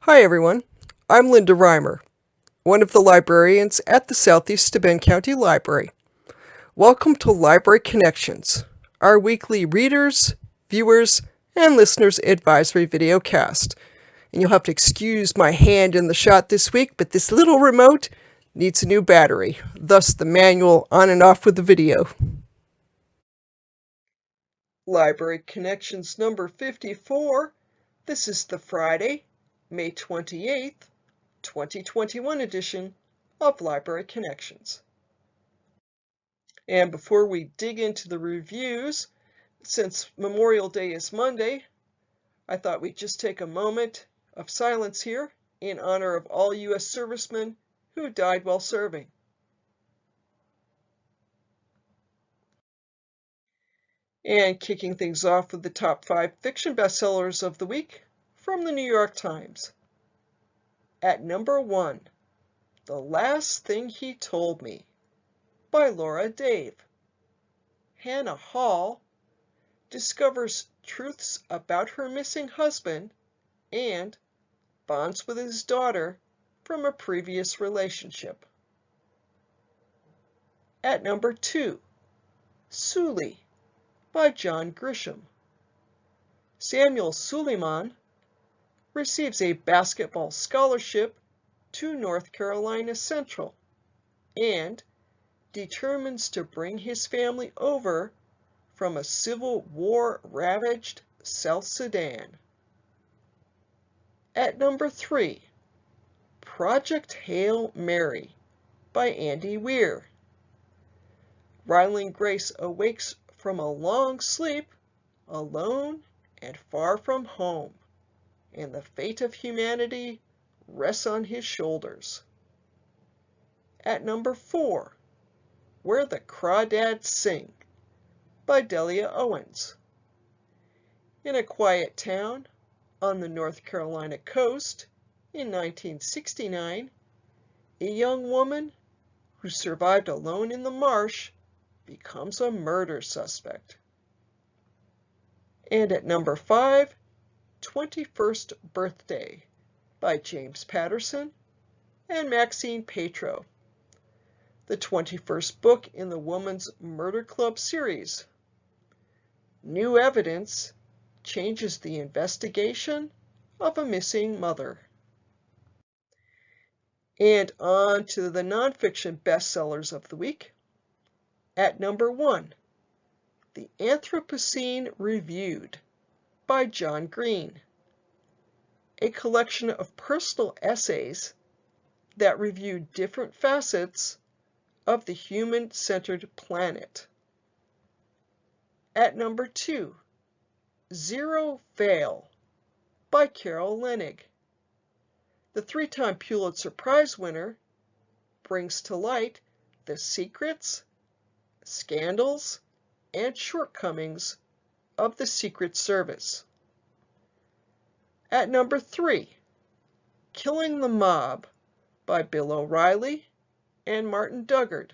Hi everyone, I'm Linda Reimer, one of the librarians at the Southeast Bend County Library. Welcome to Library Connections, our weekly readers, viewers, and listeners advisory videocast. And you'll have to excuse my hand in the shot this week, but this little remote needs a new battery, thus the manual on and off with the video. Library Connections number 54. This is the Friday, May 28th, 2021 edition of Library Connections. And before we dig into the reviews, since Memorial Day is Monday, I thought we'd just take a moment of silence here in honor of all U.S. servicemen who died while serving. And kicking things off with the top 5 fiction bestsellers of the week from the New York Times. At number 1, The Last Thing He Told Me by Laura Dave. Hannah Hall discovers truths about her missing husband and bonds with his daughter from a previous relationship. At number 2, Sully by John Grisham. Samuel Suleiman receives a basketball scholarship to North Carolina Central and determines to bring his family over from a Civil War-ravaged South Sudan. At number 3, Project Hail Mary by Andy Weir. Ryland Grace awakes from a long sleep, alone and far from home, and the fate of humanity rests on his shoulders. At number 4, Where the Crawdads Sing by Delia Owens. In a quiet town on the North Carolina coast in 1969, a young woman who survived alone in the marsh becomes a murder suspect. And at number 5, 21st Birthday by James Patterson and Maxine Petro, the 21st book in the Woman's Murder Club series. New evidence changes the investigation of a missing mother. And on to the nonfiction bestsellers of the week. At number 1, The Anthropocene Reviewed by John Green, a collection of personal essays that review different facets of the human-centered planet. At number 2, Zero Veil by Carol Leonnig. The 3-time Pulitzer Prize winner brings to light the secrets, scandals, and shortcomings of the Secret Service. At number 3, Killing the Mob by Bill O'Reilly and Martin Dugard.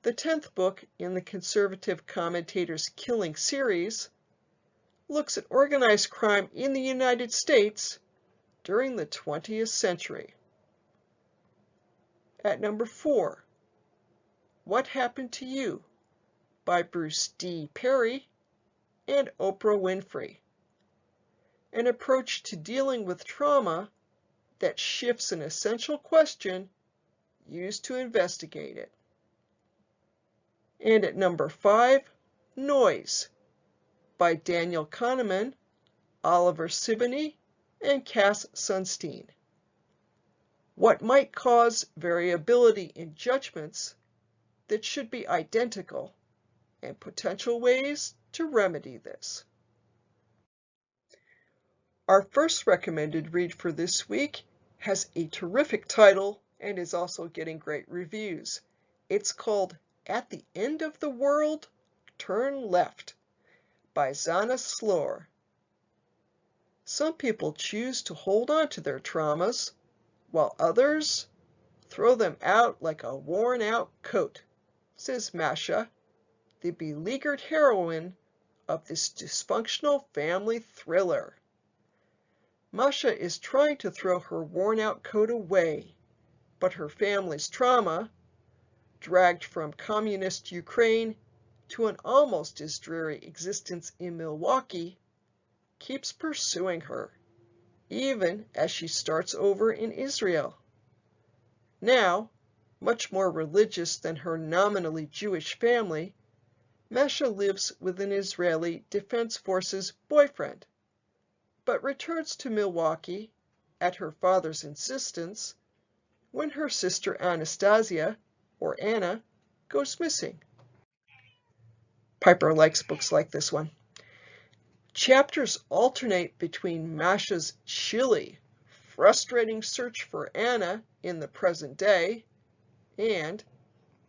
The 10th book in the conservative commentator's Killing series looks at organized crime in the United States during the 20th century. At number 4, What Happened to You by Bruce D. Perry and Oprah Winfrey. An approach to dealing with trauma that shifts an essential question used to investigate it. And at number 5, Noise by Daniel Kahneman, Oliver Siboney, and Cass Sunstein. What might cause variability in judgments that should be identical, and potential ways to remedy this. Our first recommended read for this week has a terrific title and is also getting great reviews. It's called At the End of the World, Turn Left by Zhanna Slor. Some people choose to hold on to their traumas, while others throw them out like a worn-out coat, says Masha, the beleaguered heroine of this dysfunctional family thriller. Masha is trying to throw her worn-out coat away, but her family's trauma, dragged from communist Ukraine to an almost as dreary existence in Milwaukee, keeps pursuing her, even as she starts over in Israel. Now, much more religious than her nominally Jewish family, Masha lives with an Israeli Defense Forces boyfriend, but returns to Milwaukee, at her father's insistence, when her sister Anastasia, or Anna, goes missing. Piper likes books like this one. Chapters alternate between Masha's chilly, frustrating search for Anna in the present day and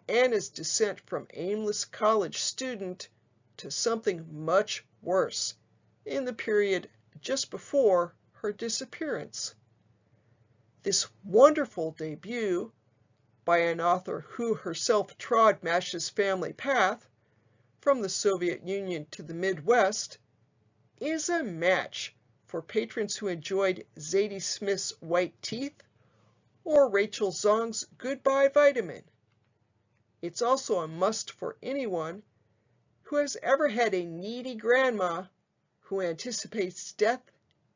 Anna's descent from aimless college student to something much worse in the period just before her disappearance. This wonderful debut by an author who herself trod Masha's family path from the Soviet Union to the Midwest is a match for patrons who enjoyed Zadie Smith's White Teeth or Rachel Zong's Goodbye Vitamin. It's also a must for anyone who has ever had a needy grandma who anticipates death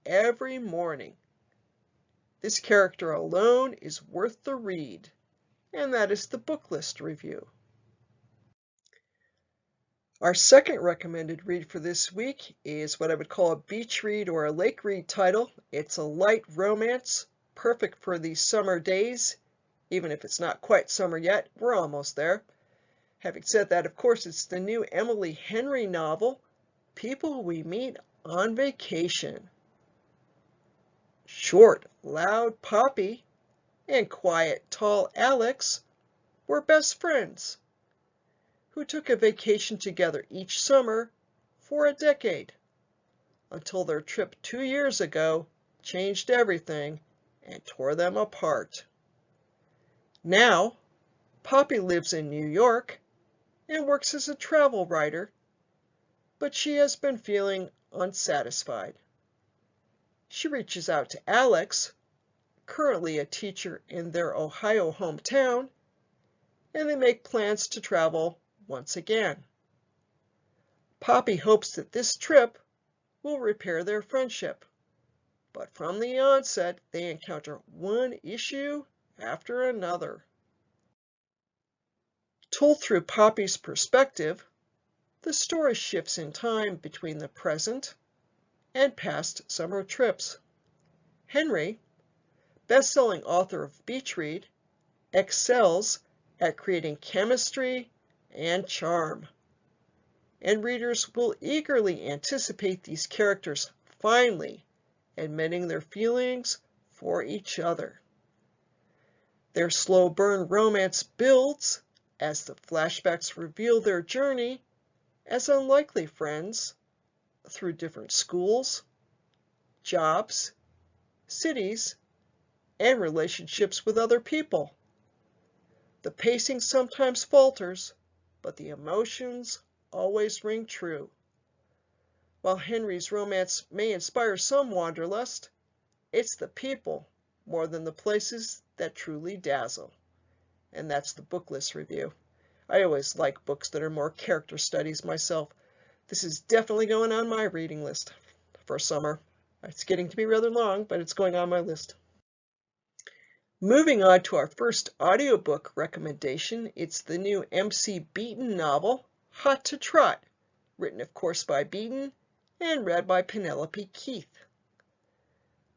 every morning. This character alone is worth the read, and that is the book list review. Our second recommended read for this week is what I would call a beach read or a lake read title. It's a light romance, perfect for these summer days. Even if it's not quite summer yet, we're almost there. Having said that, of course, it's the new Emily Henry novel, People We Meet on Vacation. Short, loud Poppy and quiet, tall Alex were best friends who took a vacation together each summer for a decade, until their trip 2 years ago changed everything and tore them apart. Now, Poppy lives in New York and works as a travel writer, but she has been feeling unsatisfied. She reaches out to Alex, currently a teacher in their Ohio hometown, and they make plans to travel once again. Poppy hopes that this trip will repair their friendship, but from the onset they encounter one issue after another. Told through Poppy's perspective, the story shifts in time between the present and past summer trips. Henry, best-selling author of Beach Read, excels at creating chemistry and charm, and readers will eagerly anticipate these characters finally admitting their feelings for each other. Their slow burn romance builds as the flashbacks reveal their journey as unlikely friends through different schools, jobs, cities, and relationships with other people. The pacing sometimes falters, but the emotions always ring true. While Henry's romance may inspire some wanderlust, it's the people more than the places that truly dazzle. And that's the book list review. I always like books that are more character studies myself. This is definitely going on my reading list for summer. It's getting to be rather long, but it's going on my list. Moving on to our first audiobook recommendation, it's the new MC Beaton novel, To Trot, written of course by Beaton and read by Penelope Keith.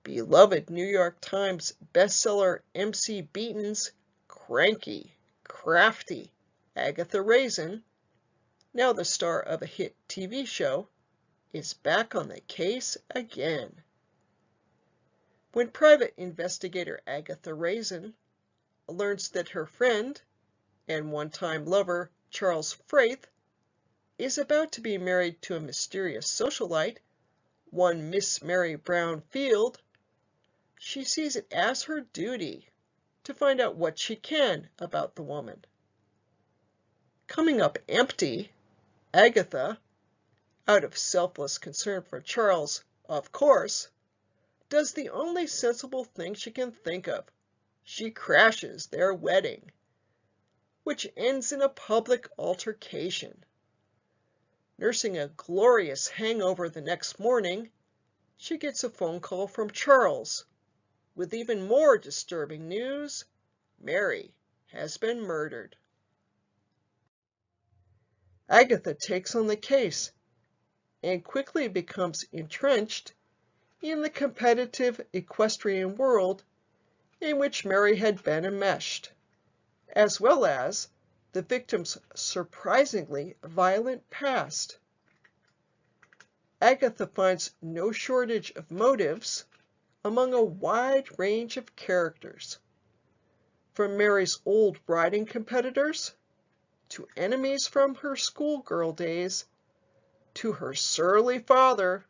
Beloved New York Times bestseller MC Beaton's cranky, crafty Agatha Raisin, now the star of a hit TV show, is back on the case again. When private investigator Agatha Raisin learns that her friend and one-time lover Charles Fraith is about to be married to a mysterious socialite, one Miss Mary Brown Field, she sees it as her duty to find out what she can about the woman. Coming up empty, Agatha, out of selfless concern for Charles, of course, does the only sensible thing she can think of. She crashes their wedding, which ends in a public altercation. Nursing a glorious hangover the next morning, she gets a phone call from Charles with even more disturbing news: Mary has been murdered. Agatha takes on the case and quickly becomes entrenched in the competitive equestrian world in which Mary had been enmeshed, as well as the victim's surprisingly violent past. Agatha finds no shortage of motives among a wide range of characters, from Mary's old riding competitors, to enemies from her schoolgirl days, to her surly father,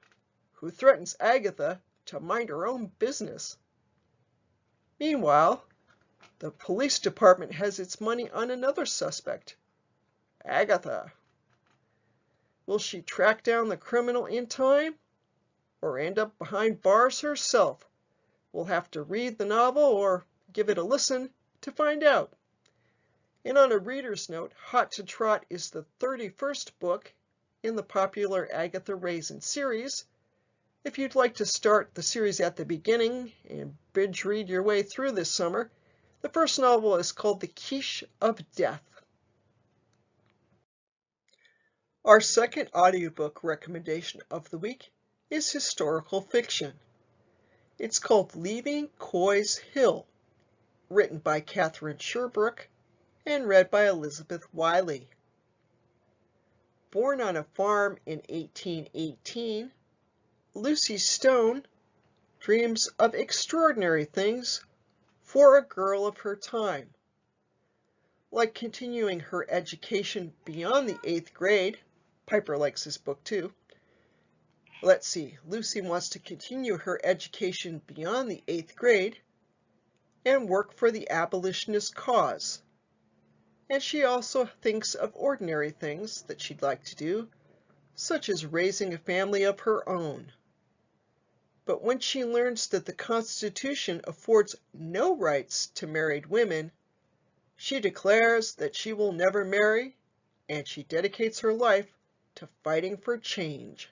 who threatens Agatha to mind her own business. Meanwhile, the police department has its money on another suspect, Agatha. Will she track down the criminal in time, or end up behind bars herself? We'll have to read the novel or give it a listen to find out. And on a reader's note, To Trot is the 31st book in the popular Agatha Raisin series. If you'd like to start the series at the beginning and binge read your way through this summer, the first novel is called The Quiche of Death. Our second audiobook recommendation of the week is historical fiction. It's called Leaving Coy's Hill, written by Catherine Sherbrooke and read by Elizabeth Wiley. Born on a farm in 1818, Lucy Stone dreams of extraordinary things for a girl of her time, like continuing her education beyond the 8th grade. Piper likes this book too. Let's see, Lucy wants to continue her education beyond the 8th grade and work for the abolitionist cause. And she also thinks of ordinary things that she'd like to do, such as raising a family of her own. But when she learns that the Constitution affords no rights to married women, she declares that she will never marry, and she dedicates her life to fighting for change.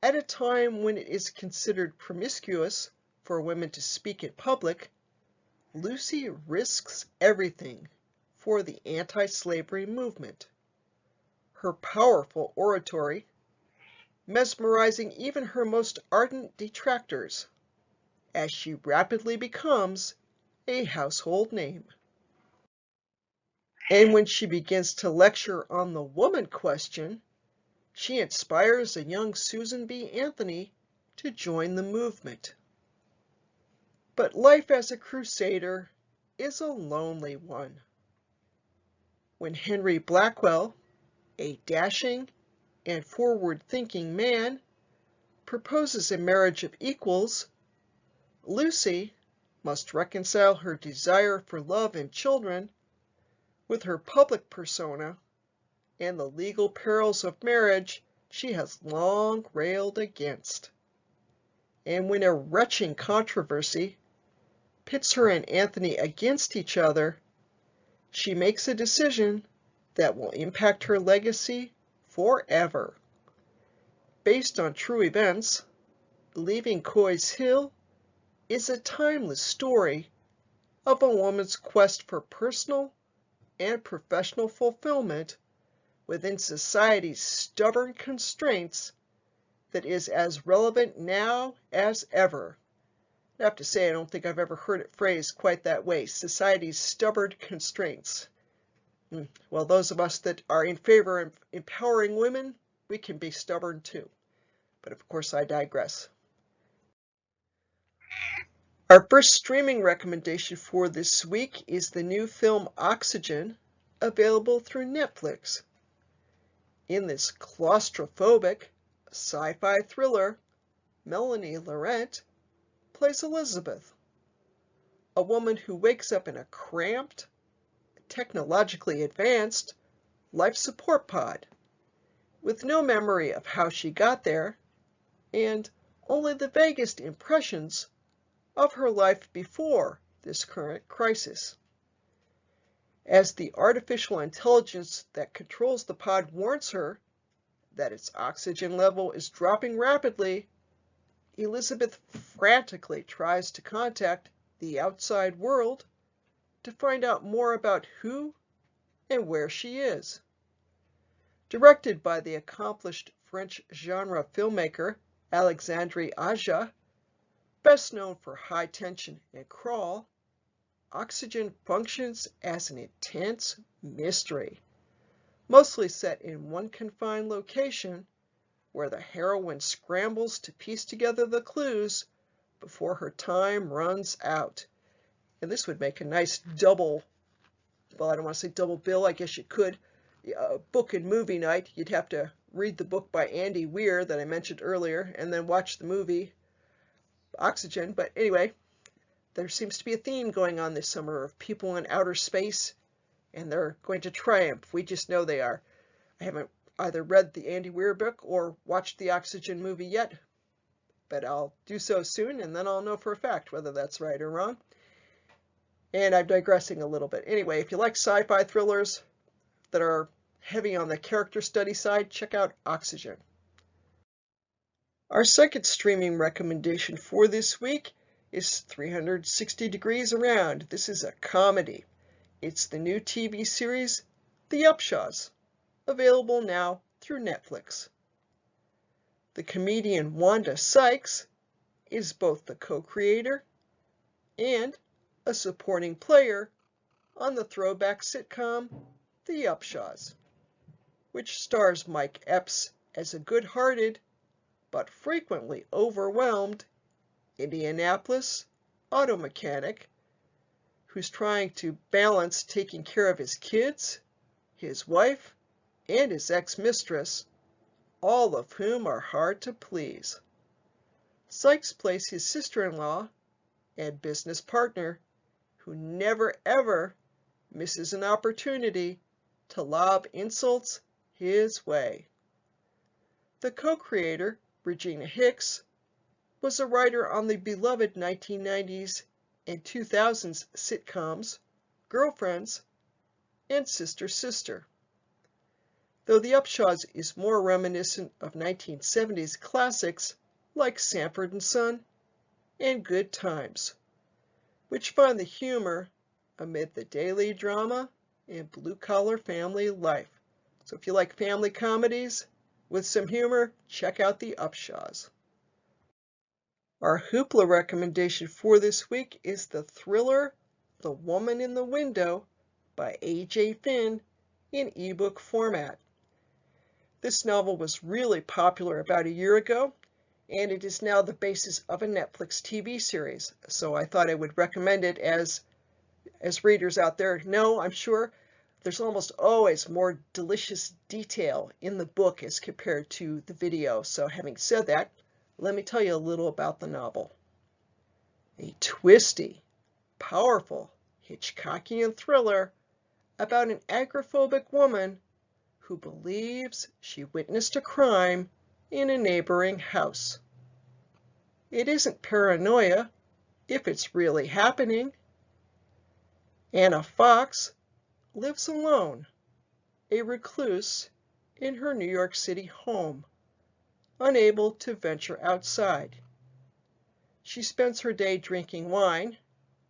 At a time when it is considered promiscuous for women to speak in public, Lucy risks everything for the anti-slavery movement. Her powerful oratory, mesmerizing even her most ardent detractors, as she rapidly becomes a household name. And when she begins to lecture on the woman question, she inspires a young Susan B. Anthony to join the movement. But life as a crusader is a lonely one. When Henry Blackwell, a dashing and forward-thinking man, proposes a marriage of equals, Lucy must reconcile her desire for love and children with her public persona and the legal perils of marriage she has long railed against. And when a retching controversy pits her and Anthony against each other, she makes a decision that will impact her legacy forever. Based on true events, Leaving Coy's Hill is a timeless story of a woman's quest for personal and professional fulfillment within society's stubborn constraints that is as relevant now as ever. I have to say, I don't think I've ever heard it phrased quite that way, society's stubborn constraints. Well, those of us that are in favor of empowering women, we can be stubborn too. But of course, I digress. Our first streaming recommendation for this week is the new film Oxygen, available through Netflix. In this claustrophobic sci-fi thriller, Melanie Laurent plays Elizabeth, a woman who wakes up in a cramped, technologically advanced life support pod with no memory of how she got there and only the vaguest impressions of her life before this current crisis. As the artificial intelligence that controls the pod warns her that its oxygen level is dropping rapidly, Elizabeth frantically tries to contact the outside world to find out more about who and where she is. Directed by the accomplished French genre filmmaker Alexandre Aja, best known for High Tension and Crawl, Oxygen functions as an intense mystery, mostly set in one confined location where the heroine scrambles to piece together the clues before her time runs out. And this would make a nice double, well, I don't want to say double bill, I guess you could, book and movie night. You'd have to read the book by Andy Weir that I mentioned earlier and then watch the movie Oxygen. But anyway, there seems to be a theme going on this summer of people in outer space, and they're going to triumph. We just know they are. I haven't either read the Andy Weir book or watched the Oxygen movie yet, but I'll do so soon, and then I'll know for a fact whether that's right or wrong. And I'm digressing a little bit. Anyway, if you like sci-fi thrillers that are heavy on the character study side, check out Oxygen. Our second streaming recommendation for this week is 360 Degrees Around. This is a comedy. It's the new TV series, The Upshaws, available now through Netflix. The comedian Wanda Sykes is both the co-creator and a supporting player on the throwback sitcom, The Upshaws, which stars Mike Epps as a good-hearted but frequently overwhelmed Indianapolis auto mechanic who's trying to balance taking care of his kids, his wife, and his ex-mistress, all of whom are hard to please. Sykes plays his sister-in-law and business partner who never ever misses an opportunity to lob insults his way. The co-creator, Regina Hicks, was a writer on the beloved 1990s and 2000s sitcoms Girlfriends and Sister Sister. Though The Upshaws is more reminiscent of 1970s classics like Sanford and Son and Good Times, which find the humor amid the daily drama and blue-collar family life. So if you like family comedies with some humor, check out The Upshaws. Our Hoopla recommendation for this week is the thriller The Woman in the Window by A.J. Finn in ebook format. This novel was really popular about a year ago, and it is now the basis of a Netflix TV series. So I thought I would recommend it as readers out there know, I'm sure, there's almost always more delicious detail in the book as compared to the video. So having said that, let me tell you a little about the novel. A twisty, powerful Hitchcockian thriller about an agoraphobic woman who believes she witnessed a crime in a neighboring house. It isn't paranoia if it's really happening. Anna Fox lives alone, a recluse in her New York City home, unable to venture outside. She spends her day drinking wine,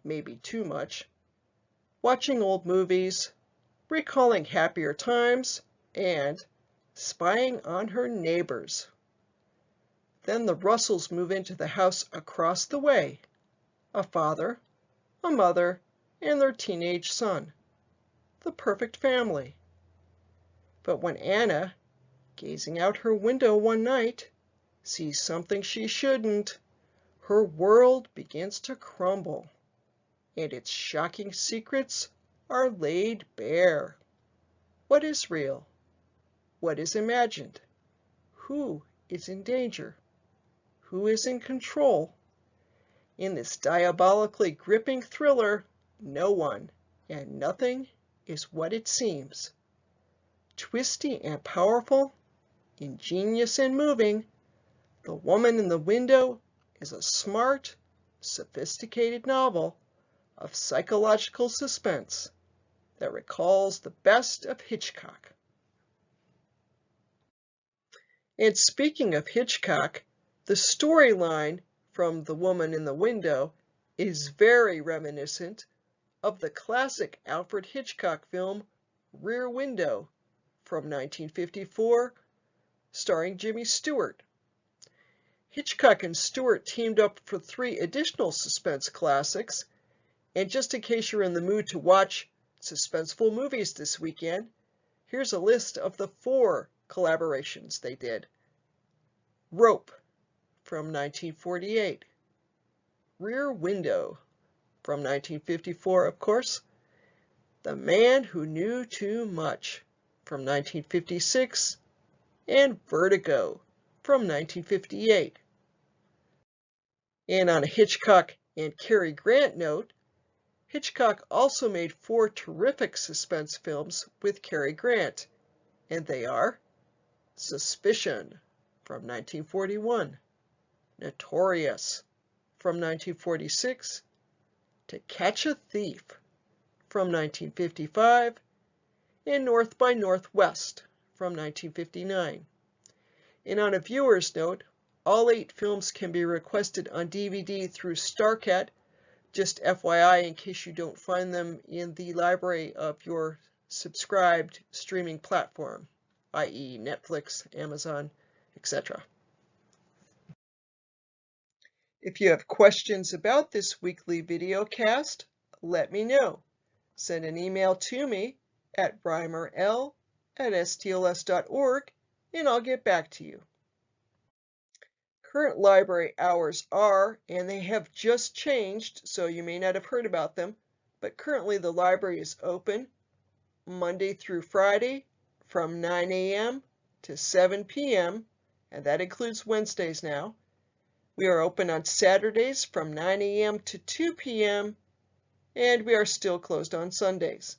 maybe too much, watching old movies, recalling happier times, and spying on her neighbors. Then the Russells move into the house across the way, a father, a mother, and their teenage son. The perfect family. But when Anna, gazing out her window one night, sees something she shouldn't, her world begins to crumble, and its shocking secrets are laid bare. What is real? What is imagined? Who is in danger? Who is in control? In this diabolically gripping thriller, no one and nothing is what it seems. Twisty and powerful, ingenious and moving, The Woman in the Window is a smart, sophisticated novel of psychological suspense that recalls the best of Hitchcock. And speaking of Hitchcock, the storyline from The Woman in the Window is very reminiscent of the classic Alfred Hitchcock film Rear Window from 1954, starring Jimmy Stewart. Hitchcock and Stewart teamed up for 3 additional suspense classics, and just in case you're in the mood to watch suspenseful movies this weekend, here's a list of the 4 collaborations they did. Rope from 1948, Rear Window from 1954, of course, The Man Who Knew Too Much from 1956, and Vertigo from 1958. And on a Hitchcock and Cary Grant note, Hitchcock also made 4 terrific suspense films with Cary Grant, and they are Suspicion from 1941, Notorious from 1946, To Catch a Thief from 1955, and North by Northwest from 1959. And on a viewer's note, all 8 films can be requested on DVD through StarCat. Just FYI, in case you don't find them in the library of your subscribed streaming platform, i.e. Netflix, Amazon, etc. If you have questions about this weekly videocast, let me know. Send an email to me at reimerl@stls.org, and I'll get back to you. Current library hours are, and they have just changed, so you may not have heard about them, but currently the library is open Monday through Friday from 9 a.m. to 7 p.m., and that includes Wednesdays now. We are open on Saturdays from 9 a.m. to 2 p.m., and we are still closed on Sundays.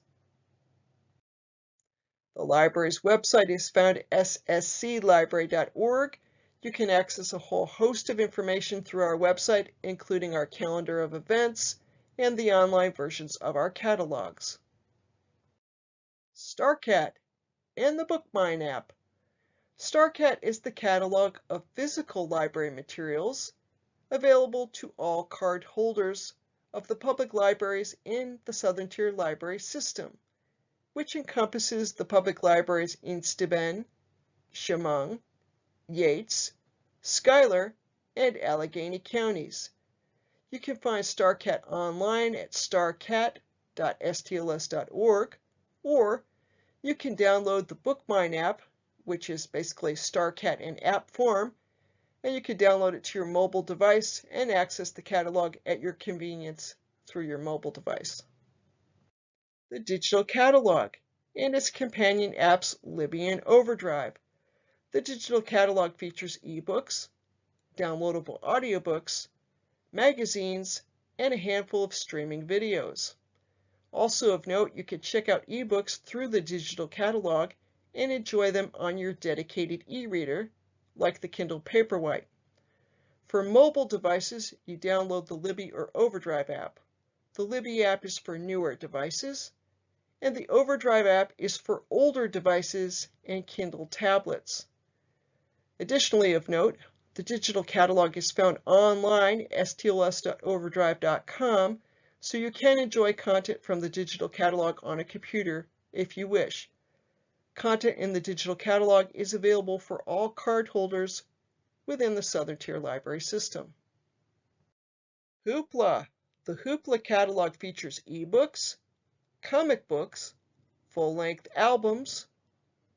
The library's website is found at ssclibrary.org. You can access a whole host of information through our website, including our calendar of events and the online versions of our catalogs. StarCat and the BookMine app. StarCat is the catalog of physical library materials available to all card holders of the public libraries in the Southern Tier Library System, which encompasses the public libraries in Steuben, Chemung, Yates, Schuyler, and Allegheny counties. You can find StarCat online at starcat.stls.org, or you can download the BookMine app, which is basically StarCat in app form, and you can download it to your mobile device and access the catalog at your convenience through your mobile device. The digital catalog and its companion apps Libby and Overdrive. The digital catalog features eBooks, downloadable audiobooks, magazines, and a handful of streaming videos. Also of note, you can check out eBooks through the digital catalog and enjoy them on your dedicated e-reader, like the Kindle Paperwhite. For mobile devices, you download the Libby or Overdrive app. The Libby app is for newer devices, and the Overdrive app is for older devices and Kindle tablets. Additionally of note, the digital catalog is found online at stls.overdrive.com, so you can enjoy content from the digital catalog on a computer if you wish. Content in the digital catalog is available for all card holders within the Southern Tier Library System. Hoopla! The Hoopla catalog features ebooks, comic books, full-length albums,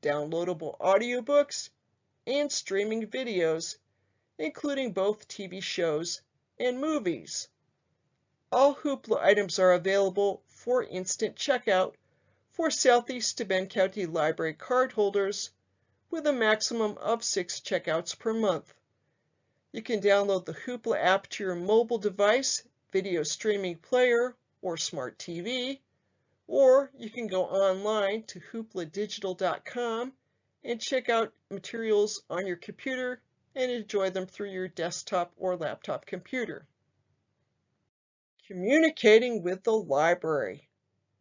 downloadable audiobooks, and streaming videos, including both TV shows and movies. All Hoopla items are available for instant checkout for Southeast Steuben County Library card holders with a maximum of 6 checkouts per month. You can download the Hoopla app to your mobile device, video streaming player, or smart TV, or you can go online to hoopladigital.com and check out materials on your computer, and enjoy them through your desktop or laptop computer. Communicating with the library.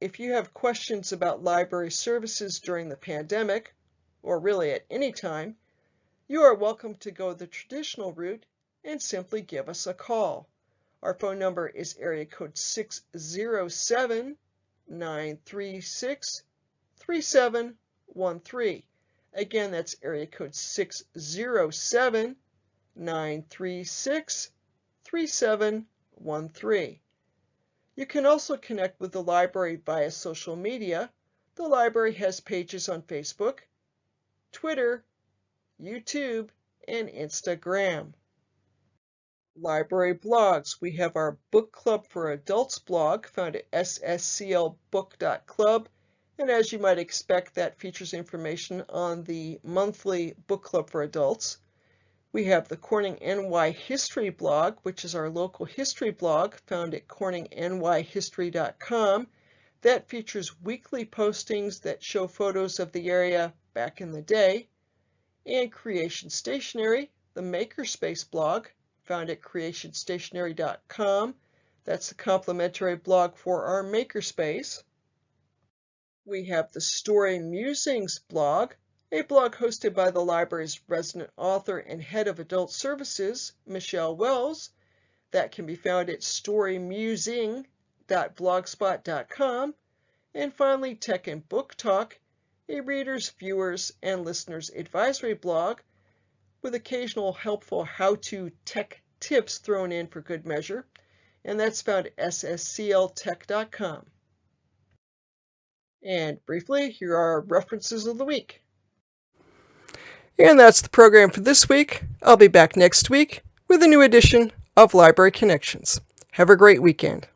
If you have questions about library services during the pandemic, or really at any time, you are welcome to go the traditional route and simply give us a call. Our phone number is area code 607-936-3713. Again, that's area code 607-936-3713. You can also connect with the library via social media. The library has pages on Facebook, Twitter, YouTube, and Instagram. Library blogs. We have our Book Club for Adults blog found at ssclbook.club. And as you might expect, that features information on the monthly Book Club for Adults. We have the Corning NY History blog, which is our local history blog found at corningnyhistory.com. That features weekly postings that show photos of the area back in the day. And Creation Stationery, the Makerspace blog found at creationstationery.com. That's a complimentary blog for our Makerspace. We have the Story Musings blog, a blog hosted by the library's resident author and head of adult services, Michelle Wells. That can be found at storymusing.blogspot.com. And finally, Tech and Book Talk, a readers, viewers, and listeners advisory blog with occasional helpful how-to tech tips thrown in for good measure. And that's found at sscltech.com. And briefly, here are references of the week. And that's the program for this week. I'll be back next week with a new edition of Library Connections. Have a great weekend.